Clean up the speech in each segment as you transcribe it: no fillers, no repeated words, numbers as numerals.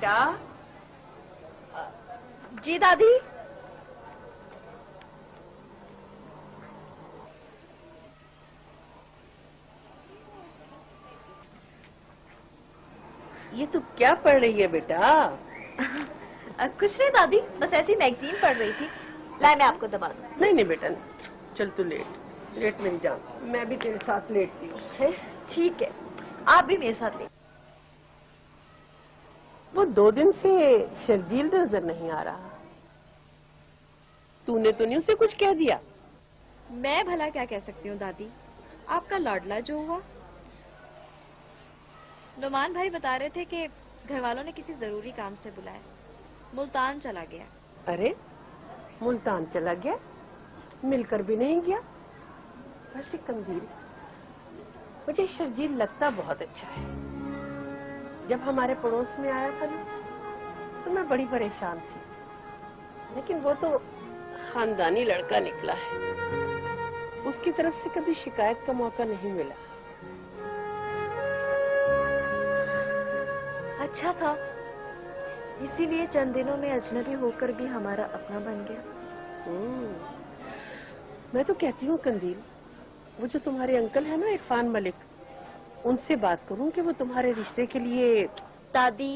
बेटा। जी दादी। ये तू क्या पढ़ रही है बेटा? कुछ नहीं दादी, बस ऐसी मैगजीन पढ़ रही थी। लाए मैं आपको दबा दूं। नहीं नहीं बेटा, चल तू लेट लेट मेरी जान, मैं भी तेरे साथ लेटती हूँ। ठीक है, आप भी मेरे साथ लेट। वो 2 दिन से शर्जील नजर नहीं आ रहा। तूने तो नहीं उसे कुछ कह दिया? मैं भला क्या कह सकती हूँ दादी, आपका लाडला जो हुआ। नुमान भाई बता रहे थे कि घर वालों ने किसी जरूरी काम से बुलाया, मुल्तान चला गया। अरे मुल्तान चला गया, मिलकर भी नहीं गया। वैसे कंदील, मुझे शर्जील लगता बहुत अच्छा है। जब हमारे पड़ोस में आया था ना, तो मैं बड़ी परेशान थी, लेकिन वो तो खानदानी लड़का निकला है। उसकी तरफ से कभी शिकायत का मौका नहीं मिला। अच्छा था, इसीलिए चंद दिनों में अजनबी होकर भी हमारा अपना बन गया। मैं तो कहती हूँ कंदील, वो जो तुम्हारे अंकल है ना इरफान मलिक, उनसे बात करूं कि वो तुम्हारे रिश्ते के लिए। दादी,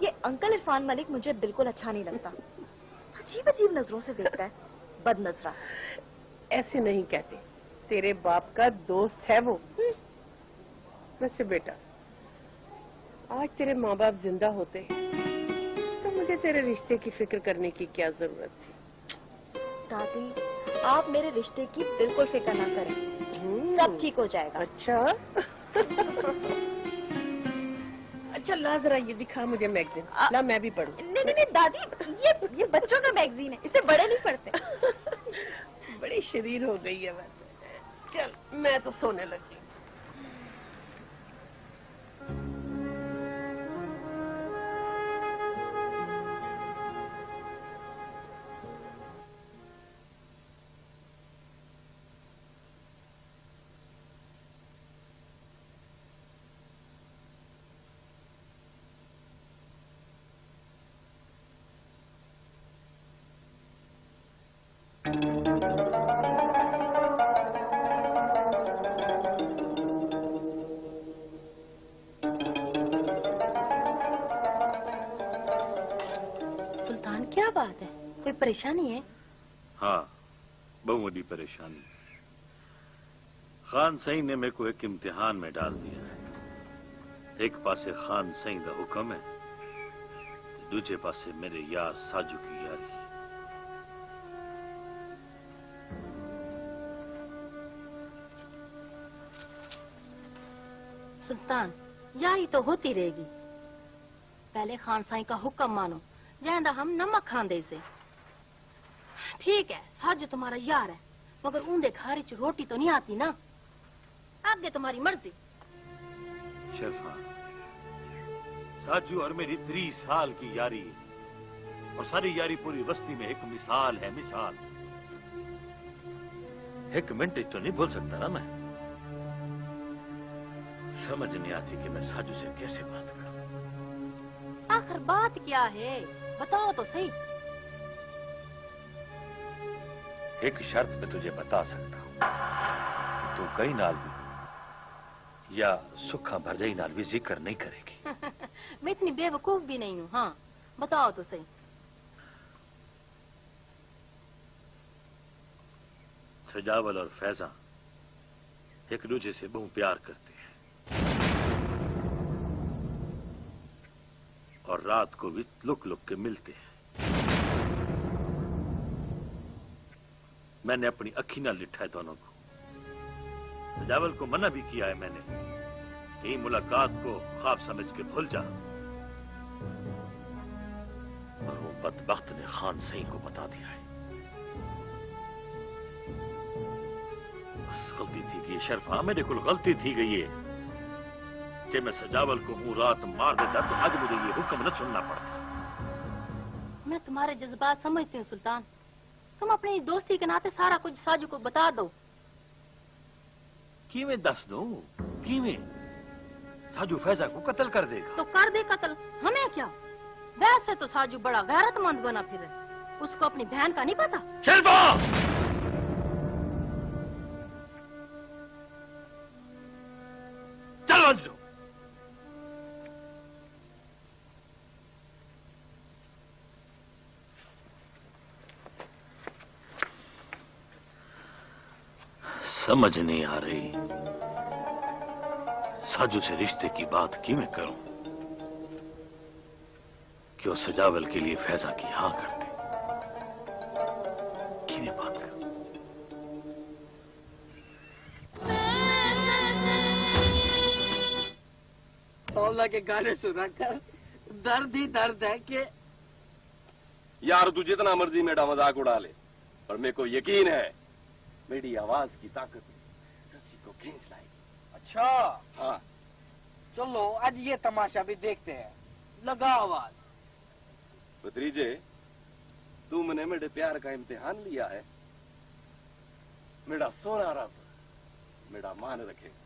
ये अंकल इरफान मलिक मुझे बिल्कुल अच्छा नहीं लगता। अजीब अजीब नजरों से देखता है, बदनजरा। ऐसे नहीं कहते, तेरे बाप का दोस्त है वो। वैसे बेटा, आज तेरे माँ बाप जिंदा होते तो मुझे तेरे रिश्ते की फिक्र करने की क्या जरूरत थी। दादी, आप मेरे रिश्ते की बिल्कुल फिक्र ना करें, सब ठीक हो जाएगा। अच्छा। अच्छा ला जरा ये दिखा मुझे मैगजीन। ला मैं भी पढ़ूं। नहीं नहीं नहीं दादी, ये बच्चों का मैगजीन है, इसे बड़े नहीं पढ़ते। बड़ी शरीर हो गई है वैसे। चल मैं तो सोने लगी। सुल्तान, क्या बात है? कोई परेशानी है? हाँ, बहुत बड़ी परेशानी। खान सही ने मेरे को एक इम्तिहान में डाल दिया है। एक पासे खान सही का हुक्म है, दूसरे पासे मेरे यार साजू की यारी। सुल्तान, यारी तो होती रहेगी। पहले खान साई का हुक्म मानो, जायदा हम नमक खांदे से। ठीक है, साजू तुम्हारा यार है, मगर ऊंधे खारी च रोटी तो नहीं आती ना। आगे तुम्हारी मर्जी। शर्फा, साजू और मेरी 30 साल की यारी है, और सारी यारी पूरी बस्ती में एक मिसाल है। मिसाल एक मिनट तो नहीं भूल सकता ना मैं। समझ नहीं आती कि मैं साजू से कैसे बात करूं। आखिर बात क्या है, बताओ तो सही। एक शर्त पे तुझे बता सकता हूं कि तू कई नाल भी या सुखा भरजाई नाल भी जिक्र नहीं करेगी। मैं इतनी बेवकूफ भी नहीं हूँ। हाँ, बताओ तो सही। सजावल और फैजा एक दूसरे से बहुत प्यार करते हैं, और रात को भी लुक लुक के मिलते हैं। मैंने अपनी अखी ना लिठा है दोनों को। सजावल को मना भी किया है मैंने, यही मुलाकात को ख्वाब समझ के भूल जा। और वो बदबख्त ने खान सही को बता दिया है। बस गलती थी कि शर्फा, मेरे को गलती थी गई है। जब मैं सजावल को हूँ रात मार देता तो आज मुझे ये हुक्म न सुनना पड़ता। मैं तुम्हारे जज्बात समझती हूँ सुल्तान, तुम अपनी दोस्ती के नाते सारा कुछ साजू को बता दो। किवें दस दूं? किवें? साजू फैजा को कत्ल कर देगा। तो कर दे कत्ल, हमें क्या। वैसे तो साजू बड़ा गैरतमंद बना फिरे, उसको अपनी बहन का नहीं पता। शिल्पा! चलो अंजू। समझ नहीं आ रही साजू से रिश्ते की बात किवें करूं कि वो सजावल के लिए फैजा की हाँ कर दे। किवें बात करूं? मौला के गाने सुना कर दर्द ही दर्द है कि यार तू जितना मर्जी मेरा मजाक उड़ा ले, पर मेरे को यकीन है मेरी आवाज की ताकत ससी को खींच लाएगी। अच्छा हाँ चलो आज ये तमाशा भी देखते हैं। लगा आवाज। भतीजे, तुमने मेरे प्यार का इम्तिहान लिया है। मेरा सोना रब मेरा मान रखेगा।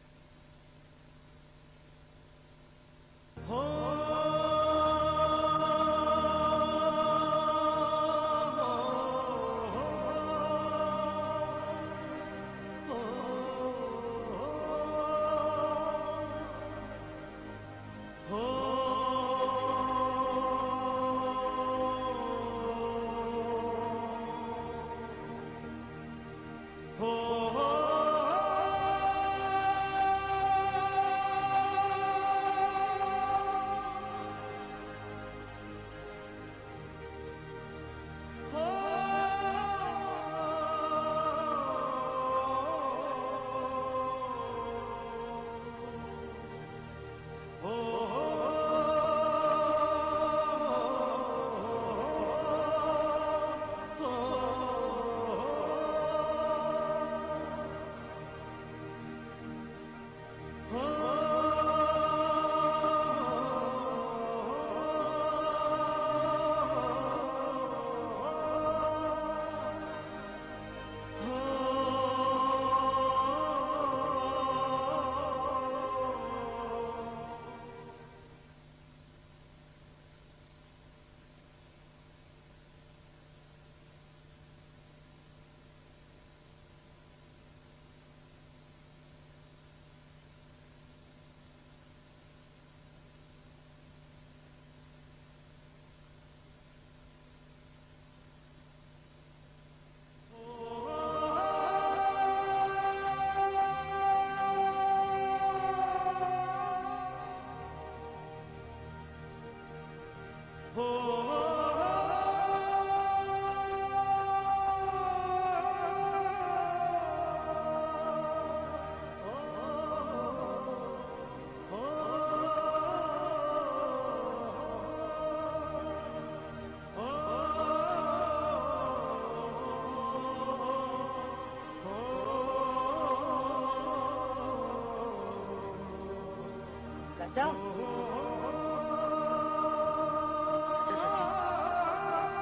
जाओ।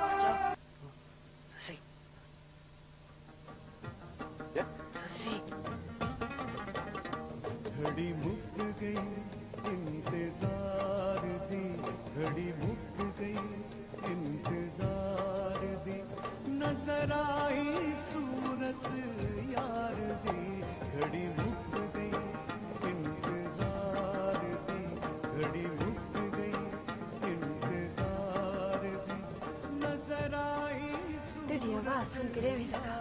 अच्छा शशि, शशि, घड़ी मुक गई इंतजार दी, घड़ी मुक गई इंतजार दी, नजर आई सूरत यार दी, घड़ी मुक गई इंतजार दी, घड़ी मुक गई इंतजार दी, नजर आई तेरी आवाज सुन के रेवे लगा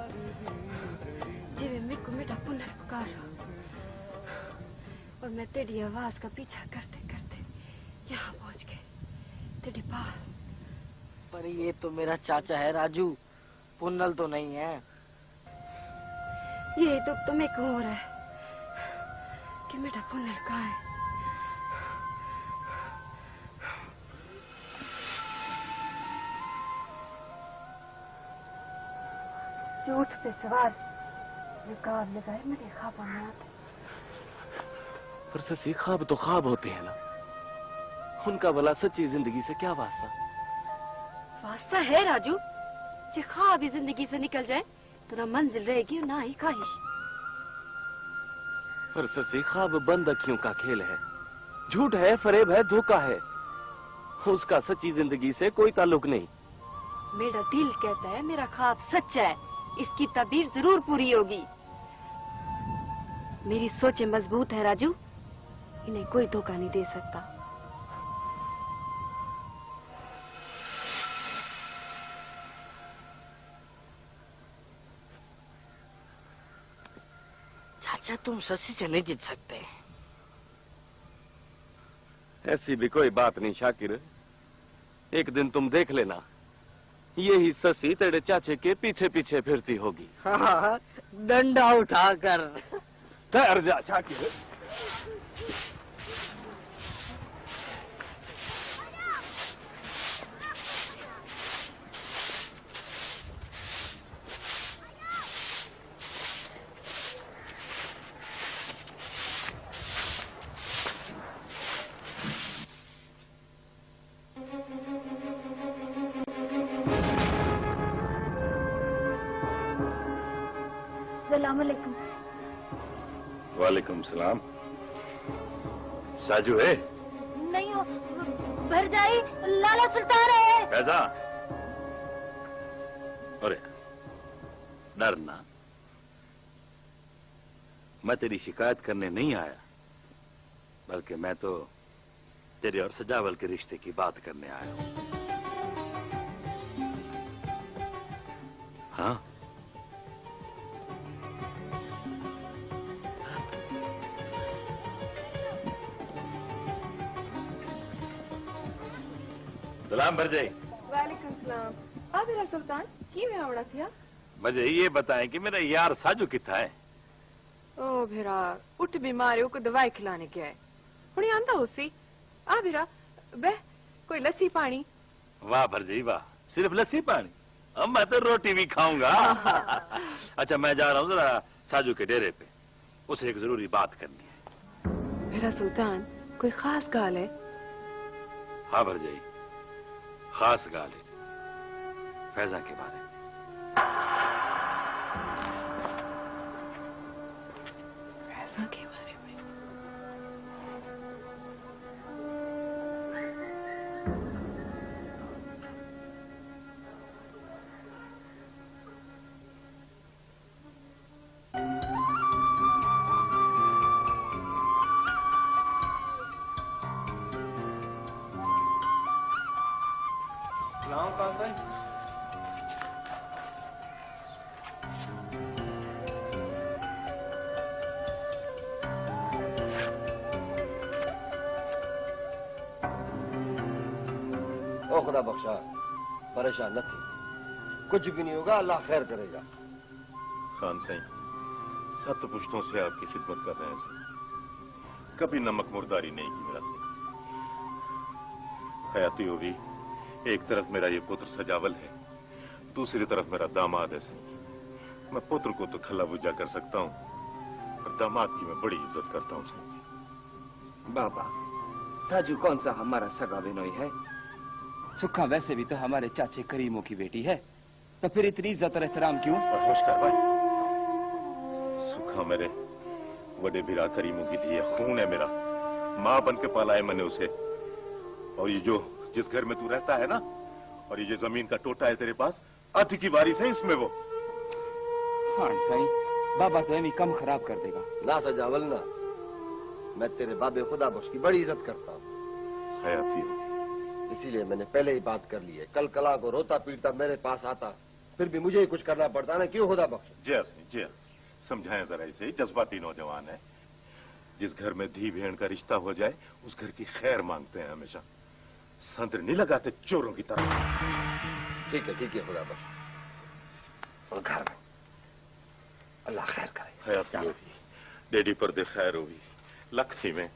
जिवे मिको मेरा पुनर पुकार हो, और मैं तेरी आवाज का पीछा करते करते यहाँ पहुँच गई तेरी पास। पर ये तो मेरा चाचा है राजू, पुन्नल तो नहीं है। यही दुख तो मेरे को हो रहा है कि मेरा पुनल कहाँ है। ऊंट पे सवार नकाब लगाए मेरे ख्वाबों में आते। पर ससी, ख्वाब तो ख्वाब होते हैं ना, उनका भला सच्ची जिंदगी से क्या वास्ता? वास्ता है राजू, जो ख्वाब ही जिंदगी से निकल जाए तो ना मंजिल रहेगी और ना ही ख्वाहिश। पर ससी, ख्वाब बंद अखियों का खेल है, झूठ है, फरेब है, धोखा है। उसका सच्ची जिंदगी से कोई ताल्लुक नहीं। मेरा दिल कहता है मेरा ख्वाब सच्चा है, इसकी ताबीर जरूर पूरी होगी। मेरी सोचें मजबूत है राजू, इन्हें कोई धोखा नहीं दे सकता। चाचा तुम शशि से नहीं जीत सकते। ऐसी भी कोई बात नहीं शाकिर, एक दिन तुम देख लेना, यही शशि तेरे चाचे के पीछे पीछे फिरती होगी। हाँ, डंडा उठाकर। ठहर जा शाकिर। अस्सलामुअलैकुम। वालेकुम सलाम। साजू है? नहीं हो, भरजाई लाला सुल्तान है। फैजा, अरे डरना, मैं तेरी शिकायत करने नहीं आया, बल्कि मैं तो तेरे और सजावल के रिश्ते की बात करने आया हूं। हाँ, सलाम भरजाई। वालेकुम सलाम। हाँ मेरा सुल्तान की में आवड़ा थिया? मुझे ये बताएं कि मेरा यार साजू कितना है? ओ भेरा उठ बीमार को दवाई खिलाने के आए, हुणी आंदा उसी। आ भेरा बह कोई लस्सी पानी। वाह भरजाई वाह, सिर्फ लस्सी पानी? अब मैं तो रोटी भी खाऊंगा। अच्छा मैं जा रहा हूँ जरा साजू के डेरे पे, उसे एक जरूरी बात करनी है। मेरा सुल्तान कोई खास गाल है? हाँ भरजाई, खास गाल है, फैजा के बारे में। फैजा के बारे में? सलाम काका। ओ खुदा बख्शा, परेशान न थी, कुछ भी नहीं होगा, अल्लाह खैर करेगा। खान साईं, 7 पुश्तों से आपकी खिदमत कर रहे हैं सर, कभी नमक मुर्दारी नहीं की मेरा सर। हयाती होगी, एक तरफ मेरा ये पुत्र सजावल है, दूसरी तरफ मेरा दामाद है सर। मैं पुत्र को तो खला बुझा कर सकता हूँ, और दामाद की मैं बड़ी इज्जत करता हूँ सर। बाबा, साजू कौन सा हमारा सगा बिनोई है? सुखा वैसे भी तो हमारे चाचे करीमों की बेटी है, तो फिर इतनी इज्जत और एहतराम क्यों? होश कर भाई, सुखा मेरे बड़े बिरा करीमों की धी है, खून है मेरा, माँ बन के पाला है मैंने उसे। और ये जो जिस घर में तू रहता है ना, और ये जो जमीन का टोटा है तेरे पास, अति की वारिस है इसमें वो। हाँ साईं, बाबा तो एमी कम खराब कर देगा। ना सजावल ना, मैं तेरे बाबे खुदा बख्श की बड़ी इज्जत करता हूँ। हयाती हो, इसीलिए मैंने पहले ही बात कर ली है, कल कला को रोता पीटता मेरे पास आता, फिर भी मुझे ही कुछ करना पड़ता ना, क्यों खुदा बख्श? जी जी, समझाएं जरा इसे, जज्बाती नौजवान है। जिस घर में धी बहन का रिश्ता हो जाए, उस घर की खैर मांगते हैं हमेशा, संतर नहीं लगाते चोरों की तरह। ठीक है खुदा बख्श। और घर में अल्लाह खैर करे। हयाती होगी, डेडी पर दे खैर होगी, लखी में।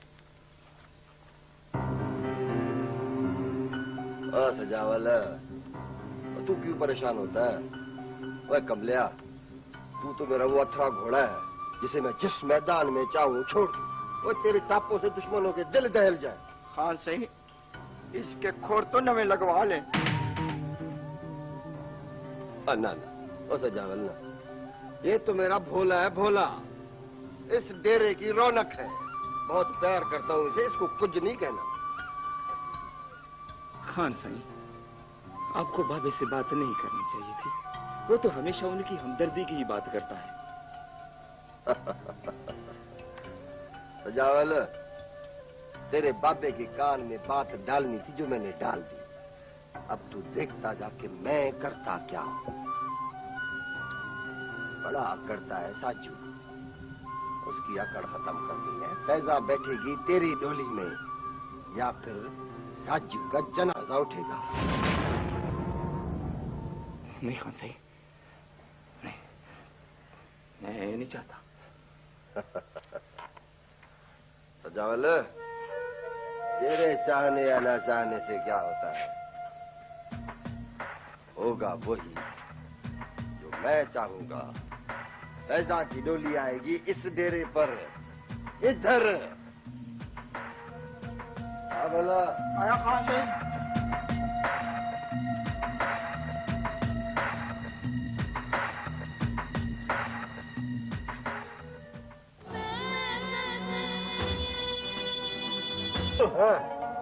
सजावल, तू क्यों परेशान होता है? वह कमलिया, तू तो मेरा वो अथरा घोड़ा है जिसे मैं जिस मैदान में चाहूं छोड़ दूं, वो तेरे टापों से दुश्मनों के दिल दहल जाए। हाँ सही, इसके खोर तो नवे लगवा ले। ना ओ सजावल ना, ये तो मेरा भोला है, भोला, इस डेरे की रौनक है, बहुत प्यार करता हूँ इसे, इसको कुछ नहीं कहना। खान साईं, आपको बाबे से बात नहीं करनी चाहिए थी। वो तो हमेशा उनकी हमदर्दी की ही बात करता है। सजावल, तेरे बाबे के कान में बात डालनी थी जो मैंने डाल दी। अब तू देखता जाके मैं करता क्या हूं। बड़ा अकड़ता है साजू, उसकी अकड़ खत्म करनी है। फैजा बैठेगी तेरी डोली में या फिर साजू का जनाजा उठेगा। नहीं खान साईं, नहीं, मैं नहीं चाहता। सजावल, तेरे चाहने या ना चाहने से क्या होता है? होगा वही जो मैं चाहूंगा। फैजा की डोली आएगी इस डेरे पर, इधर। बोला आया खान साईं।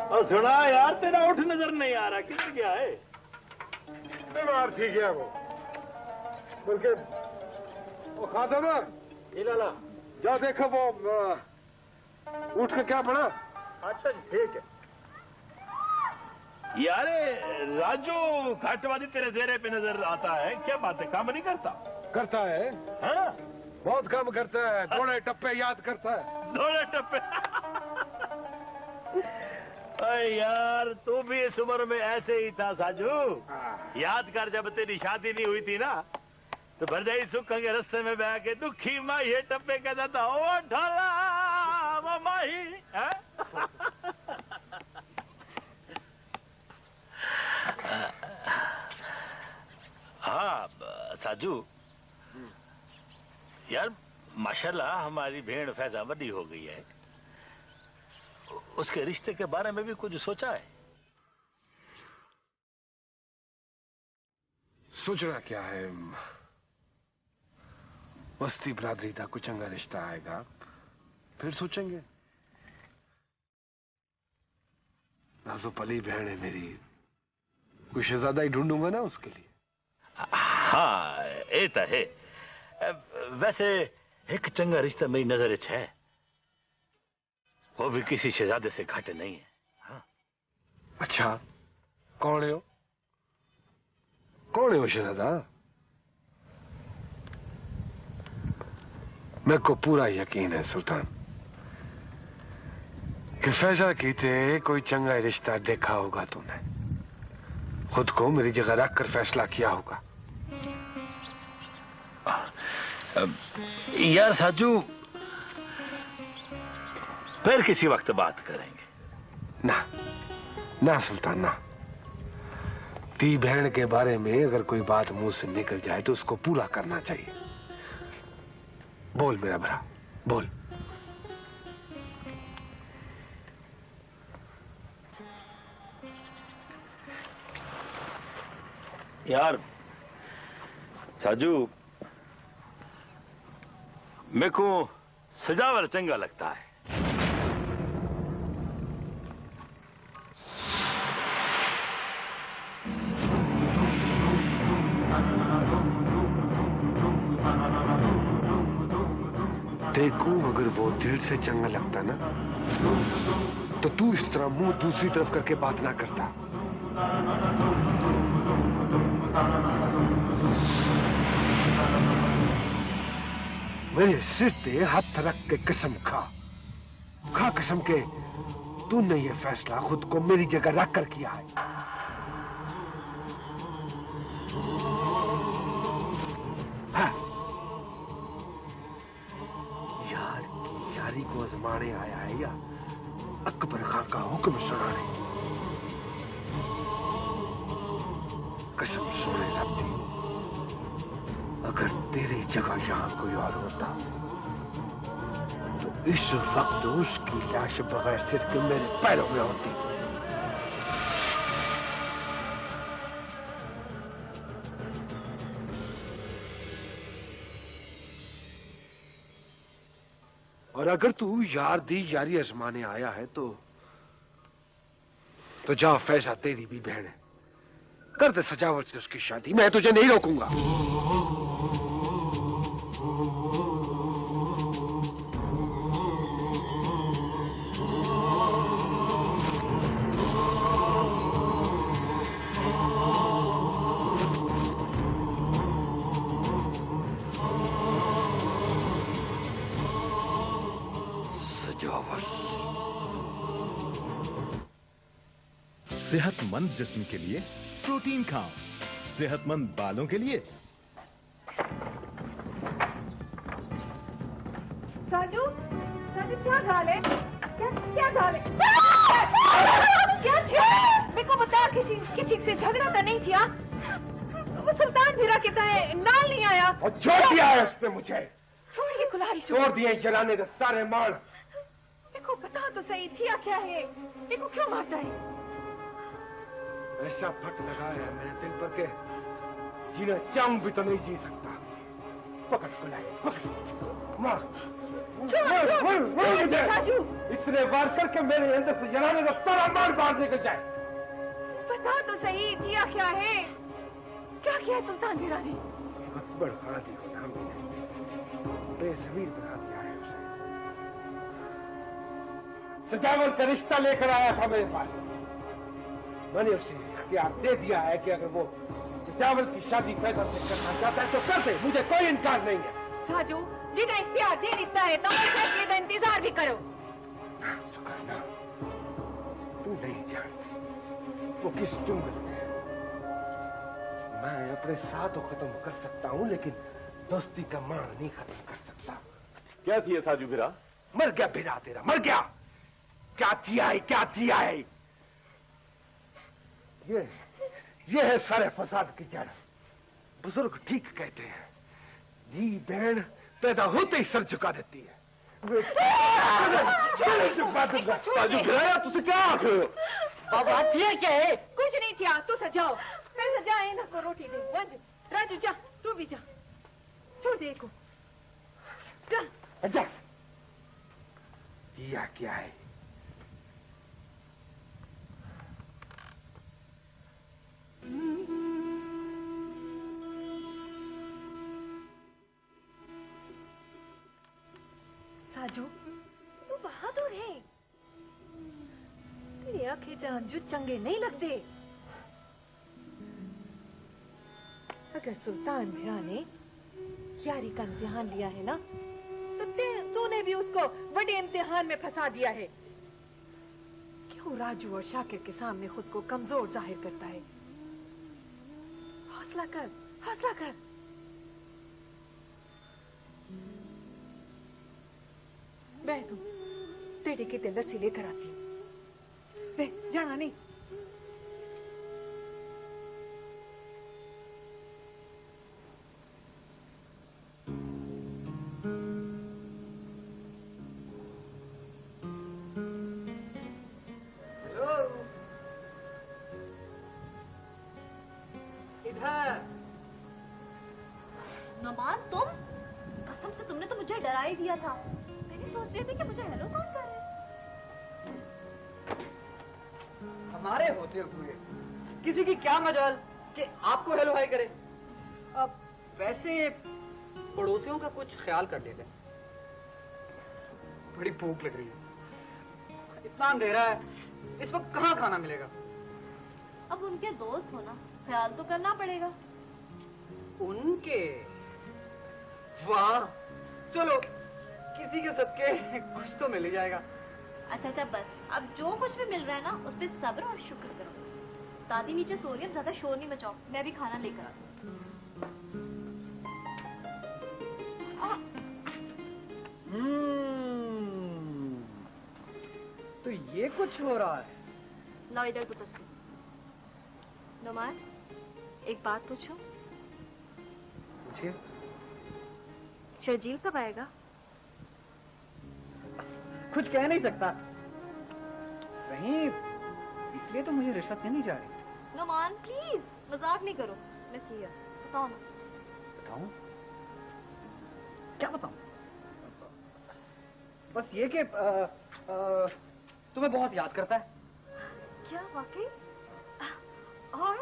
और सुना यार, तेरा उठ नजर नहीं आ रहा, किधर गया है? बीमार थी गया वो, बल्कि वो खाता ना लाला, जा देखो वो उठ के क्या पड़ा। अच्छा ठीक है यार। राजू घाटवादी तेरे चेहरे पे नजर आता है, क्या बात है? काम नहीं करता? करता है, हाँ? बहुत काम करता है, थोड़े टप्पे याद करता है। थोड़े टप्पे? अरे यार, तू भी इस उम्र में ऐसे ही था साजू। याद कर, जब तेरी शादी नहीं हुई थी ना, तो भरजाई सुख के रास्ते में बैठ के दुखी माँ ये टप्पे कहता था, ओ ढोला वो माही। हाँ साजू यार, माशाल्लाह हमारी भेड़ फैजा बड़ी हो गई है। उसके रिश्ते के बारे में भी कुछ सोचा है? सोचना क्या है, बस्ती बरादरी का कुछ चंगा रिश्ता आएगा फिर सोचेंगे। नाजो पली बहन है मेरी, कुछ शहजादा ही ढूंढूंगा ना उसके लिए। हाँ ये तो है। वैसे एक चंगा रिश्ता मेरी नजर च है, वो भी किसी शहजादे से घाटे नहीं है। हाँ। अच्छा, कौन है वो? कौन है वो शहजादा? मेरे को पूरा यकीन है सुल्तान कि फैजा कीते कोई चंगा रिश्ता देखा होगा तूने, खुद को मेरी जगह रख कर फैसला किया होगा। यार साजू, फिर किसी वक्त बात करेंगे। ना ना सुल्तान ना, ती बहन के बारे में अगर कोई बात मुंह से निकल जाए तो उसको पूरा करना चाहिए। बोल मेरा भरा, बोल। यार साजू, मेरे को सजावल चंगा लगता है। देखो, अगर वो दिल से चंगा लगता ना तो तू इस तरह मुंह दूसरी तरफ करके बात ना करता। मेरे सिर पे हाथ रख के कसम खा कसम के तूने ये फैसला खुद को मेरी जगह रख कर किया है। हाँ। यारी को आजमाने आया है या अकबर खां का हुक्म सुनाने? कसम सोने लगती, अगर तेरी जगह यहां कोई और होता तो इस वक्त उसकी लाश बगैर सिर के मेरे पैरों में होती। और अगर तू यार दी यारी आजमाने आया है तो जा, फैजा तेरी भी बहन है, कर दे सजावट से उसकी शादी, मैं तुझे नहीं रोकूंगा। सेहतमंद जिस्म के लिए प्रोटीन खाओ, सेहतमंद बालों के लिए। साजू, साजू क्या गाल है? क्या गाल है? क्या थी? मेरे को बता, किसी से झगड़ा तो नहीं किया? वो सुल्तान भिरा कहता है नाल नहीं आया। और छोड़ दिया है उसने मुझे। छोड़िए कुल्हाड़ी, छोड़ दिए जलाने के सारे मार। मेरे को बता तो सही, थिया क्या है? मेरे को क्यों मारता है? ऐसा फट लगाया है मेरे दिल पर के जीना चाहूं भी तो नहीं जी सकता। पकड़ कुल्हाड़ी, पकड़, मार मुझे। इतने वार करके मेरे अंदर से जलाने का सारा मार बाहर निकल जाए। बता तो सही, थिया क्या है? क्या किया सुल्तान भिरा ने? अकबर कादी को नाम बेज़मीर बना दिया है उसे। सजावट का रिश्ता लेकर आया था मेरे पास, मैंने उसे इख्तियार दे दिया है कि अगर वो सजावल की शादी फैसल से करना चाहता है तो कर दे, मुझे कोई इनकार नहीं है। साजू, जिन्हें इख्तियार दे देता है तो फैसले का इंतजार भी करो। सुकन्या, तू नहीं जानती वो किस जंगल में है। मैं अपने साथ तो खत्म कर सकता हूँ, लेकिन दोस्ती का मान नहीं खत्म कर सकता। क्या थी साजू भिरा? मर गया भिरा तेरा, मर गया। क्या किया है, क्या किया है? ये है सारे फसाद की जड़। बुजुर्ग ठीक कहते हैं, धी बहन पैदा होते ही सर झुका देती है। साजू भिराया तुझे क्या आखिर? बाबा थिया क्या है? कुछ नहीं थिया, तू सजाओ। मैं सजाए ना को रोटी दे। राजू जा, तू भी जा, छोड़ दे को। जा। किया क्या है? साजू, तू बहादुर है। तेरी आंखें जानजू चंगे नहीं लगते। अगर सुल्तान भिरा ने यारी का इम्तिहान लिया है ना, तो तूने भी उसको बड़े इम्तिहान में फंसा दिया है। क्यों राजू और शाकिर के सामने खुद को कमजोर जाहिर करता है? हौसला कर, हौसला कर। मैं तू तेरे के दिल लस्सी लेकर आती हूँ। वे जाना नहीं। नमान, तुम? कसम से तुमने तो मुझे डरा ही दिया था। मैंने सोच रही थी कि मुझे हेलो कौन कर रहे हैं। हमारे होते हुए किसी की क्या मजाल कि आपको हेलो हाय करे। अब वैसे पड़ोसियों का कुछ ख्याल कर लेते हैं। बड़ी भूख लग रही है, इतना अंधेरा है, इस वक्त कहाँ खाना मिलेगा? अब उनके दोस्त हो ना, ख्याल तो करना पड़ेगा। उनके? वाह, चलो किसी के सबके कुछ तो मिल ही जाएगा। अच्छा बस, अब जो कुछ भी मिल रहा है ना उस पर सब्र और शुक्र करो। दादी नीचे सो रही है, ज्यादा शोर नहीं मचाओ, मैं भी खाना लेकर आती हूँ। तो ये कुछ हो रहा है। लो इधर तो तस्वीर। नुमान, एक बात पूछूं? पूछिए। शर्जील कब आएगा? कुछ कह नहीं सकता। कहीं इसलिए तो मुझे रिश्वत नहीं जा रही। नुमान प्लीज, मजाक नहीं करो, मैं सीरियस। बताओ ना। बताऊं? क्या बताऊं? बस ये कि तुम्हें बहुत याद करता है। क्या वाकई? और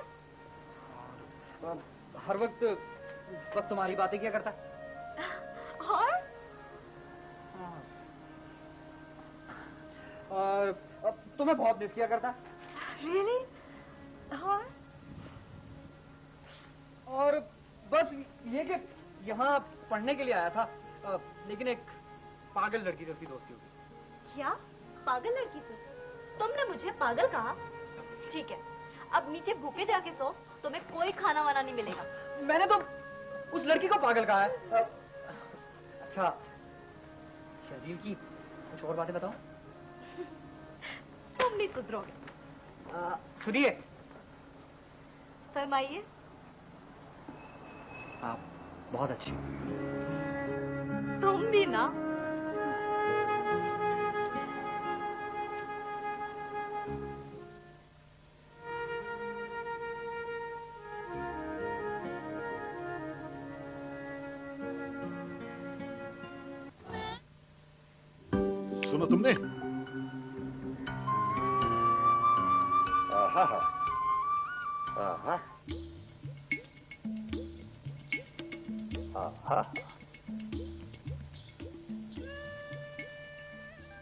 हर वक्त बस तुम्हारी बातें किया करता है। और तुम्हें बहुत मिस किया करता है। Really? और बस ये कि यहाँ पढ़ने के लिए आया था, लेकिन एक पागल लड़की से उसकी दोस्ती होगी। क्या? पागल लड़की से? तुमने मुझे पागल कहा? ठीक है, अब नीचे भूखे जाके सो, तुम्हें कोई खाना वाना नहीं मिलेगा। मैंने तो उस लड़की को पागल कहा है। अच्छा, शर्जील की कुछ और बातें बताओ। तुम नहीं सुधरोगे। सुनिए। फरमाइए। आप बहुत अच्छी। तुम भी ना। सुनो तुमने? आहा आहा आहा,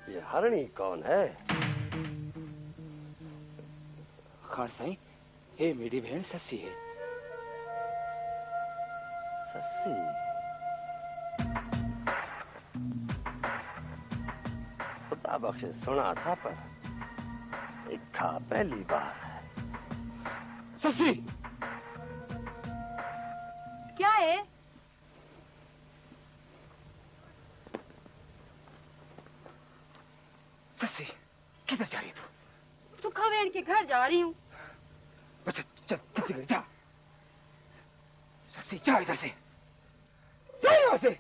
ये हरणी कौन है? खान साईं, ये मेरी बहन सस्सी है। सस्सी? खुदा बख्शे सुना था, पर देखा पहली बार है। सस्सी! क्या है? सस्सी, किधर जा रही है तू? सुखा बहन के घर जा रही हूँ। अच्छा, चल जल्दी जा। सस्सी, जा इधर से, जा यहाँ से।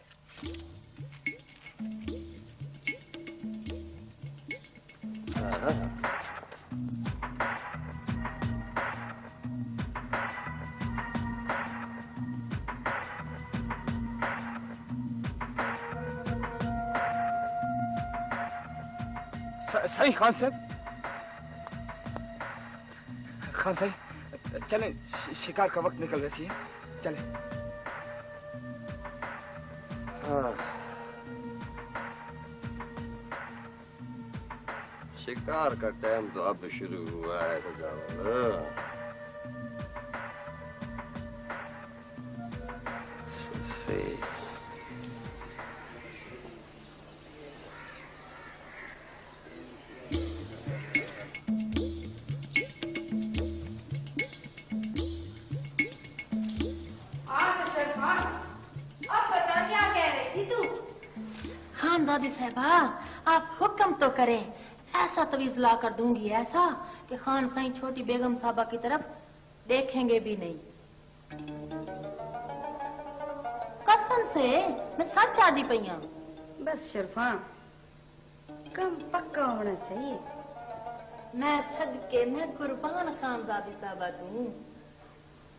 सही खान साहब, खान साहब चलें, शिकार का वक्त निकल रही है, चलें। हाँ, शिकार का टाइम तो अब शुरू हुआ है सजावल। से खानजादी साहबा, आप हुक्म तो करें। ऐसा तवीज ला कर दूंगी, ऐसा कि खान साईं छोटी बेगम साहबा की तरफ देखेंगे भी नहीं। कसम से मैं सच आदि पईया। बस शर्फा, कम पक्का होना चाहिए। मैं सदके में कुर्बान खानजादी साहबा तू।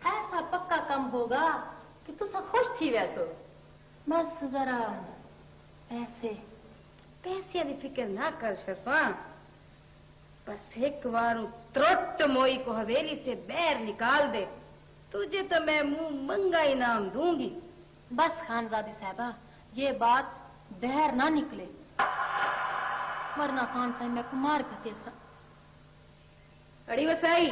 ऐसा पक्का कम होगा कि तुसा खुश थी वैसो। बस जरा पैसे की फिक्र ना कर शर्फा। बस एक बार त्रोट मोई को हवेली से बाहर निकाल दे, तुझे तो मैं मुंह मंगा इनाम दूंगी। बस खानजादी साहबा, ये बात बाहर ना निकले, वरना खान साहब मैं कुमार कहते सा। अड़ी वसाई,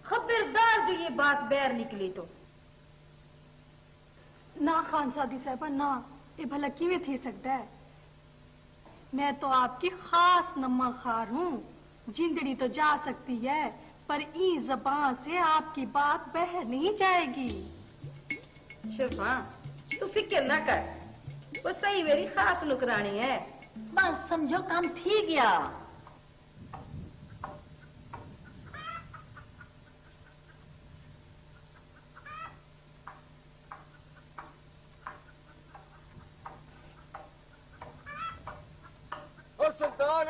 खबरदार जो ये बात बाहर निकली तो। ना खानजादी साहबा ना, ये भला किवें थी सकता है। मैं तो आपकी खास नम्मा खार हूँ। जिंदड़ी तो जा सकती है, पर ई जबान से आपकी बात बाहर नहीं जाएगी। शर्फा, तू फिक्र ना कर, वो सही मेरी खास नुकरानी है। बस समझो काम थी गया। सुल्तान,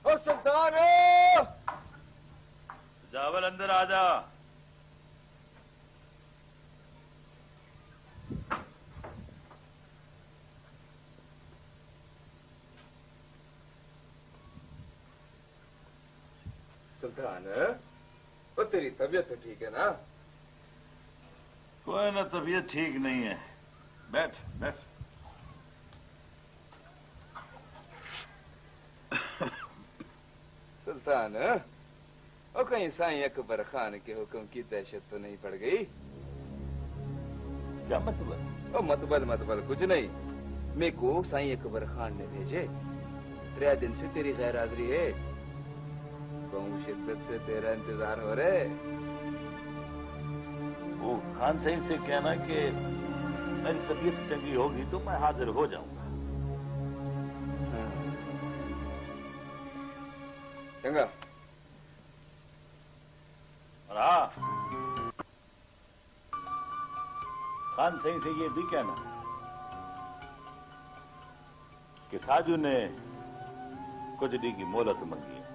ओ सुल्तान, जावल अंदर आजा। सुल्तान, वो तेरी तबीयत तो ठीक है ना? कोई ना तबीयत ठीक नहीं है। बैठ बैठ। सुल्तान, और कहीं साईं अकबर खान के हुक्म की दहशत तो नहीं पड़ गई? क्या मतलब? ओ मतबल कुछ नहीं। मेरे को साईं अकबर खान ने भेजे। 3 दिन से तेरी गैर हाजिरी है। बहुत शिद्दत से तेरा इंतजार हो रहे। वो खान साईं से कहना कि मेरी तबीयत चंगी होगी तो मैं हाजिर हो जाऊंगा। चंगा। और हाँ, खान साईं से ये भी कहना कि साजू ने कुछ दी की मोहलत मांगी है।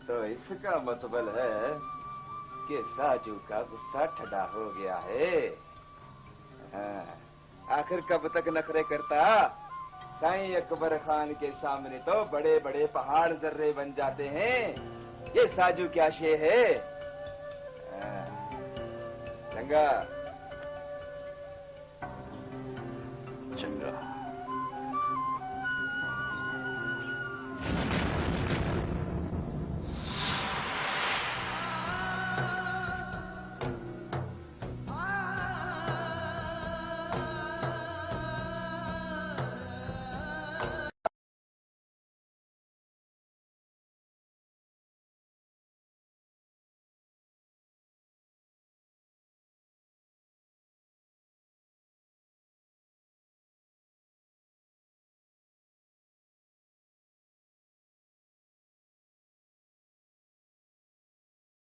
तो इसका मतलब है कि साजू का गुस्सा ठंडा हो गया है। आखिर कब तक नखरे करता? साईं अकबर खान के सामने तो बड़े बड़े पहाड़ जर्रे बन जाते हैं। ये साजू क्या शे है? चंगा चंगा।